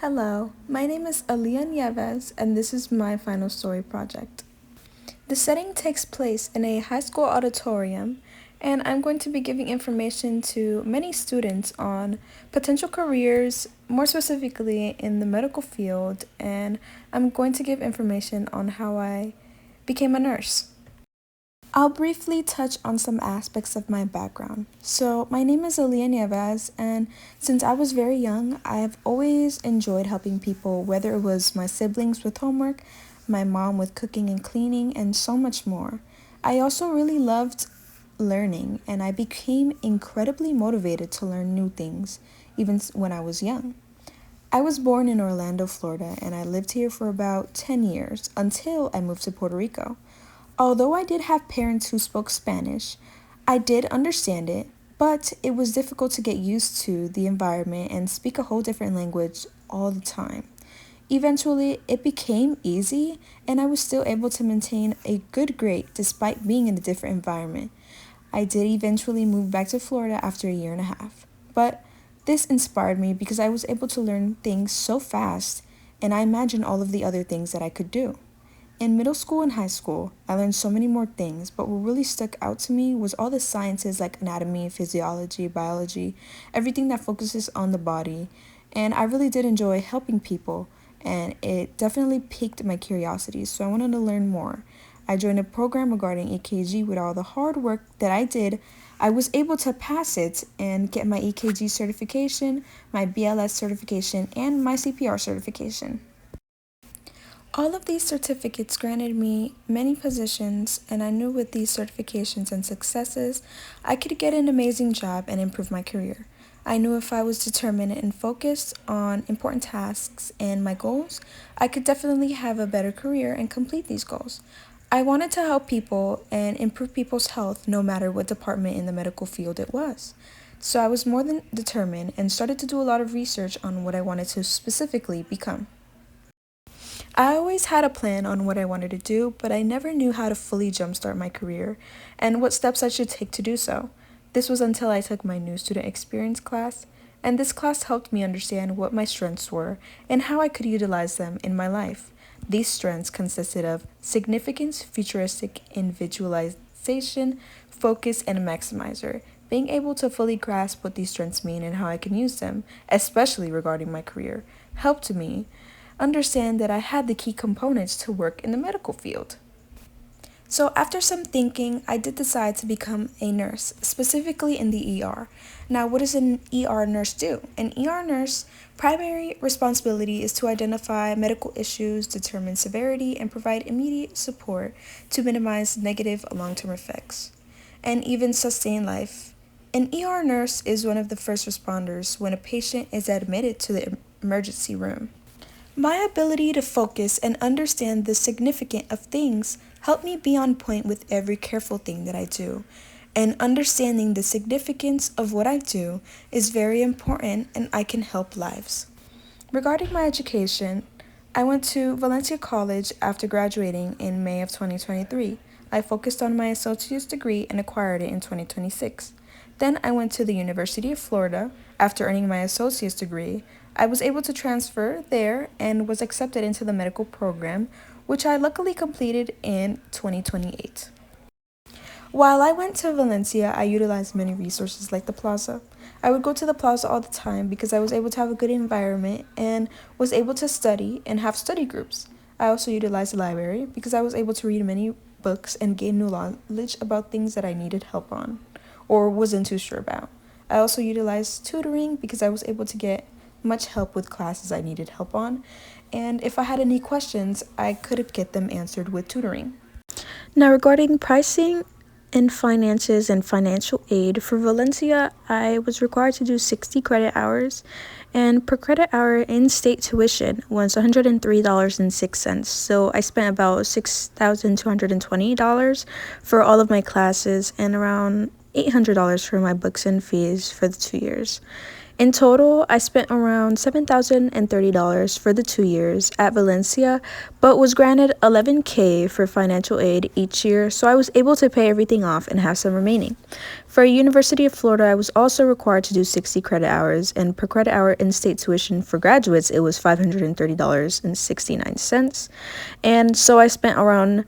Hello, my name is Aliyah Nieves, and this is my final story project. The setting takes place in a high school auditorium, and I'm going to be giving information to many students on potential careers, more specifically in the medical field, and I'm going to give information on how I became a nurse. I'll briefly touch on some aspects of my background. So, my name is Aliyah Nieves, and since I was very young, I've always enjoyed helping people, whether it was my siblings with homework, my mom with cooking and cleaning, and so much more. I also really loved learning, and I became incredibly motivated to learn new things, even when I was young. I was born in Orlando, Florida, and I lived here for about 10 years until I moved to Puerto Rico. Although I did have parents who spoke Spanish, I did understand it, but it was difficult to get used to the environment and speak a whole different language all the time. Eventually, it became easy, and I was still able to maintain a good grade despite being in a different environment. I did eventually move back to Florida after a year and a half, but this inspired me because I was able to learn things so fast, and I imagined all of the other things that I could do. In middle school and high school, I learned so many more things, but what really stuck out to me was all the sciences like anatomy, physiology, biology, everything that focuses on the body. And I really did enjoy helping people, and it definitely piqued my curiosity, so I wanted to learn more. I joined a program regarding EKG. With all the hard work that I did, I was able to pass it and get my EKG certification, my BLS certification, and my CPR certification. All of these certificates granted me many positions, and I knew with these certifications and successes, I could get an amazing job and improve my career. I knew if I was determined and focused on important tasks and my goals, I could definitely have a better career and complete these goals. I wanted to help people and improve people's health no matter what department in the medical field it was. So I was more than determined and started to do a lot of research on what I wanted to specifically become. I always had a plan on what I wanted to do, but I never knew how to fully jumpstart my career and what steps I should take to do so. This was until I took my new student experience class, and this class helped me understand what my strengths were and how I could utilize them in my life. These strengths consisted of significance, futuristic, individualization, focus, and maximizer. Being able to fully grasp what these strengths mean and how I can use them, especially regarding my career, helped me understand that I had the key components to work in the medical field. So, after some thinking, I did decide to become a nurse, specifically in the ER. Now, what does an ER nurse do? An ER nurse primary responsibility is to identify medical issues, determine severity, and provide immediate support to minimize negative long-term effects and even sustain life. An ER nurse is one of the first responders when a patient is admitted to the emergency room. My ability to focus and understand the significance of things helped me be on point with every careful thing that I do. And understanding the significance of what I do is very important, and I can help lives. Regarding my education, I went to Valencia College after graduating in May of 2023. I focused on my associate's degree and acquired it in 2026. Then I went to the University of Florida. After earning my associate's degree, I was able to transfer there and was accepted into the medical program, which I luckily completed in 2028. While I went to Valencia, I utilized many resources like the plaza. I would go to the plaza all the time because I was able to have a good environment and was able to study and have study groups. I also utilized the library because I was able to read many books and gain new knowledge about things that I needed help on or wasn't too sure about. I also utilized tutoring because I was able to get much help with classes I needed help on, and if I had any questions, I could get them answered with tutoring. Now, regarding pricing and finances and financial aid, for Valencia, I was required to do 60 credit hours, and per credit hour in state tuition was $103.06. So I spent about $6,220 for all of my classes and around $800 for my books and fees for the 2 years. In total, I spent around $7,030 for the 2 years at Valencia, but was granted $11K for financial aid each year, so I was able to pay everything off and have some remaining. For University of Florida, I was also required to do 60 credit hours, and per credit hour in-state tuition for graduates, it was $530.69. And so I spent around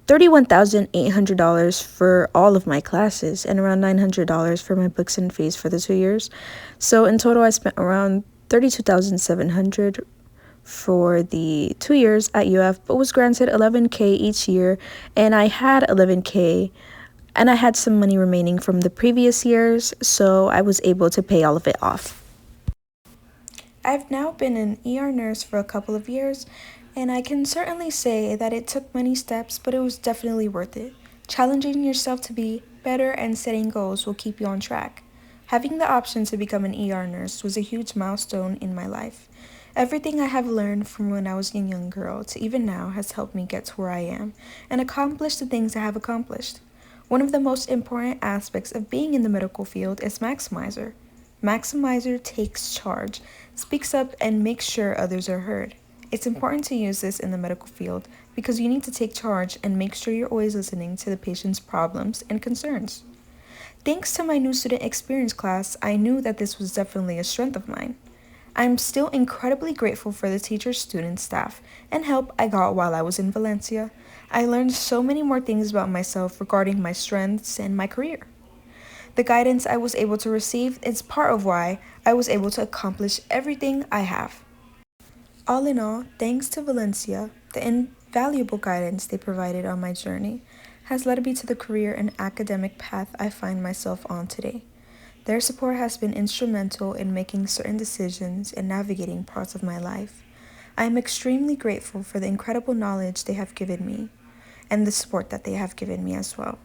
$31,800 for all of my classes and around $900 for my books and fees for the 2 years. So in total, I spent around $32,700 for the 2 years at UF, but was granted $11K each year, and I had $11K and I had some money remaining from the previous years, so I was able to pay all of it off. I've now been an ER nurse for a couple of years, and I can certainly say that it took many steps, but it was definitely worth it. Challenging yourself to be better and setting goals will keep you on track. Having the option to become an ER nurse was a huge milestone in my life. Everything I have learned from when I was a young girl to even now has helped me get to where I am and accomplish the things I have accomplished. One of the most important aspects of being in the medical field is Maximizer. Maximizer takes charge, speaks up, and makes sure others are heard. It's important to use this in the medical field because you need to take charge and make sure you're always listening to the patient's problems and concerns. Thanks to my new student experience class, I knew that this was definitely a strength of mine. I'm still incredibly grateful for the teachers, students, staff, and help I got while I was in Valencia. I learned so many more things about myself regarding my strengths and my career. The guidance I was able to receive is part of why I was able to accomplish everything I have. All in all, thanks to Valencia, the invaluable guidance they provided on my journey has led me to the career and academic path I find myself on today. Their support has been instrumental in making certain decisions and navigating parts of my life. I am extremely grateful for the incredible knowledge they have given me and the support that they have given me as well.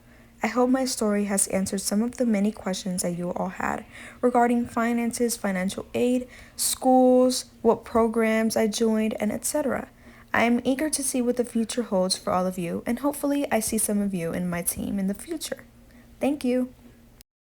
I hope my story has answered some of the many questions that you all had regarding finances, financial aid, schools, what programs I joined, and etc. I am eager to see what the future holds for all of you, and hopefully I see some of you in my team in the future. Thank you.